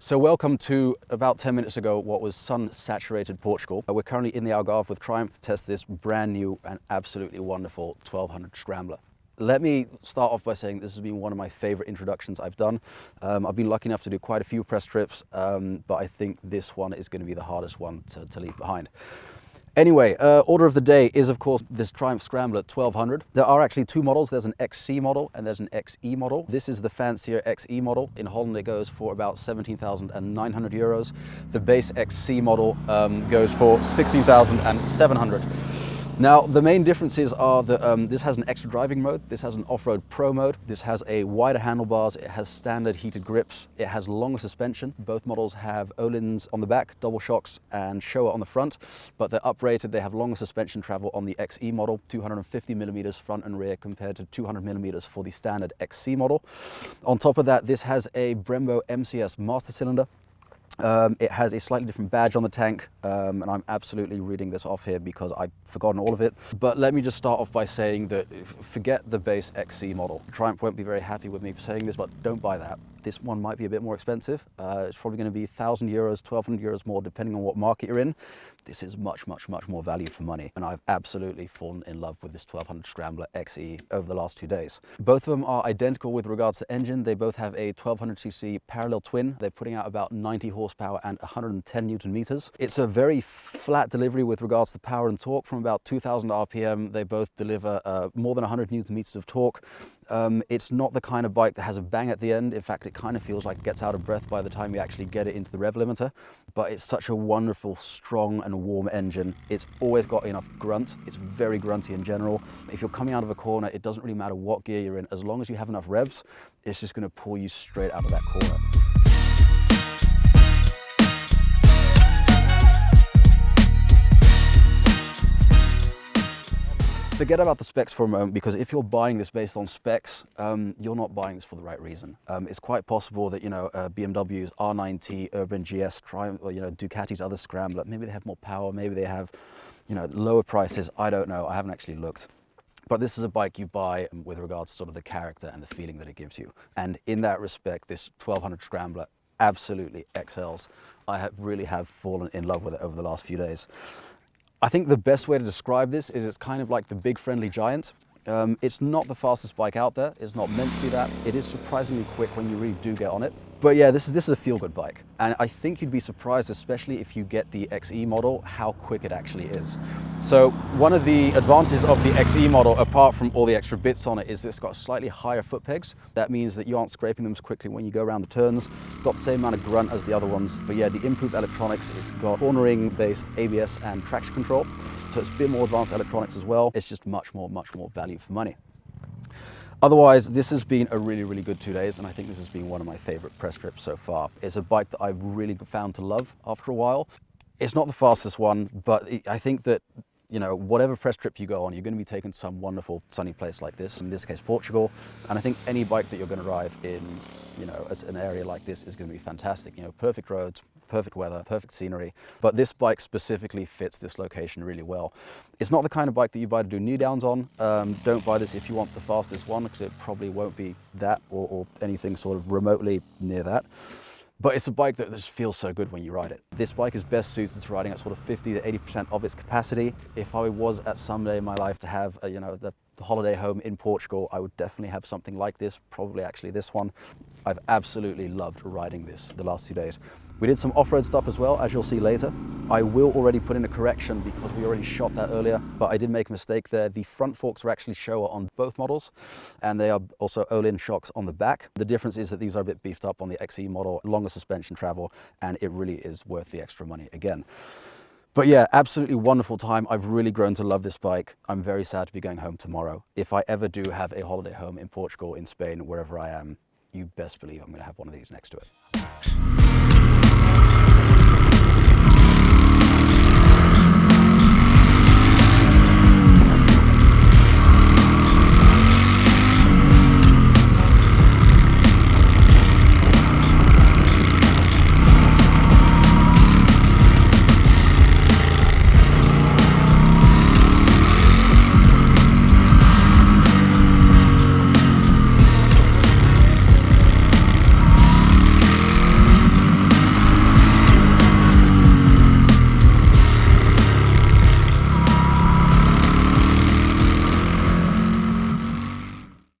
So welcome to, about 10 minutes ago, what was sun-saturated Portugal. We're currently in the Algarve with Triumph to test this brand new and absolutely wonderful 1200 Scrambler. Let me start off by saying this has been one of my favorite introductions I've done. I've been lucky enough to do quite a few press trips, but I think this one is going to be the hardest one to leave behind. Anyway, order of the day is, of course, this Triumph Scrambler 1200. There are actually two models. There's an XC model and there's an XE model. This is the fancier XE model. In Holland, it goes for about 17,900 euros. The base XC model goes for 16,700. Now, the main differences are that this has an extra driving mode, this has an off-road pro mode, this has a wider handlebars, it has standard heated grips, it has longer suspension. Both models have Öhlins on the back, double shocks, and Showa on the front, but they're uprated. They have longer suspension travel on the XE model, 250 millimeters front and rear compared to 200 millimeters for the standard XC model. On top of that, this has a Brembo MCS master cylinder. It has a slightly different badge on the tank, and I'm absolutely reading this off here because I've forgotten all of it. But let me just start off by saying that forget the base XC model. Triumph won't be very happy with me for saying this, but don't buy that. This one might be a bit more expensive. It's probably going to be 1,000 euros, 1,200 euros more, depending on what market you're in. This is much more value for money. And I've absolutely fallen in love with this 1200 Scrambler XE over the last 2 days. Both of them are identical with regards to engine. They both have a 1200cc parallel twin. They're putting out about 90 horsepower and 110 Newton meters. It's a very flat delivery with regards to power and torque. From about 2,000 RPM, they both deliver more than 100 Newton meters of torque. It's not the kind of bike that has a bang at the end. In fact, it kind of feels like it gets out of breath by the time you actually get it into the rev limiter. But it's such a wonderful, strong and warm engine. It's always got enough grunt. It's very grunty in general. If you're coming out of a corner, it doesn't really matter what gear you're in. As long as you have enough revs, it's just going to pull you straight out of that corner. Forget about the specs for a moment, because if you're buying this based on specs, you're not buying this for the right reason. It's quite possible that, BMW's R9T, Urban GS, Triumph, or, Ducati's other Scrambler, maybe they have more power, maybe they have, lower prices. I don't know. I haven't actually looked. But this is a bike you buy with regards to sort of the character and the feeling that it gives you. And in that respect, this 1200 Scrambler absolutely excels. I really have fallen in love with it over the last few days. I think the best way to describe this is it's kind of like the big friendly giant. It's not the fastest bike out there. It's not meant to be that. It is surprisingly quick when you really do get on it. But yeah, this is a feel-good bike. And I think you'd be surprised, especially if you get the XE model, how quick it actually is. So one of the advantages of the XE model, apart from all the extra bits on it, is it's got slightly higher foot pegs. That means that you aren't scraping them as quickly when you go around the turns. Got the same amount of grunt as the other ones. But yeah, the improved electronics, it's got cornering-based ABS and traction control. So it's a bit more advanced electronics as well. It's just much more value for money. Otherwise, this has been a really good 2 days, and I think this has been one of my favorite press trips so far. It's a bike that I've really found to love after a while. It's not the fastest one, but I think that, whatever press trip you go on, you're going to be taking to some wonderful sunny place like this, in this case Portugal. And I think any bike that you're going to ride in, as an area like this is going to be fantastic. Perfect roads, perfect weather, perfect scenery. But this bike specifically fits this location really well. It's not the kind of bike that you buy to do knee downs on. Don't buy this if you want the fastest one, because it probably won't be that or anything sort of remotely near that. But it's a bike that just feels so good when you ride it. This bike is best suited to riding at sort of 50 to 80% of its capacity. If I was at some day in my life to have, the holiday home in Portugal, I would definitely have something like this, probably actually this one. I've absolutely loved riding this the last 2 days. We did some off-road stuff as well, as you'll see later. I will already put in a correction because we already shot that earlier, but I did make a mistake there. The front forks are actually Showa on both models, and they are also Öhlin shocks on the back. The difference is that these are a bit beefed up on the XE model, longer suspension travel, and it really is worth the extra money again. But yeah, absolutely wonderful time. I've really grown to love this bike. I'm very sad to be going home tomorrow. If I ever do have a holiday home in Portugal, in Spain, wherever I am, you best believe I'm going to have one of these next to it.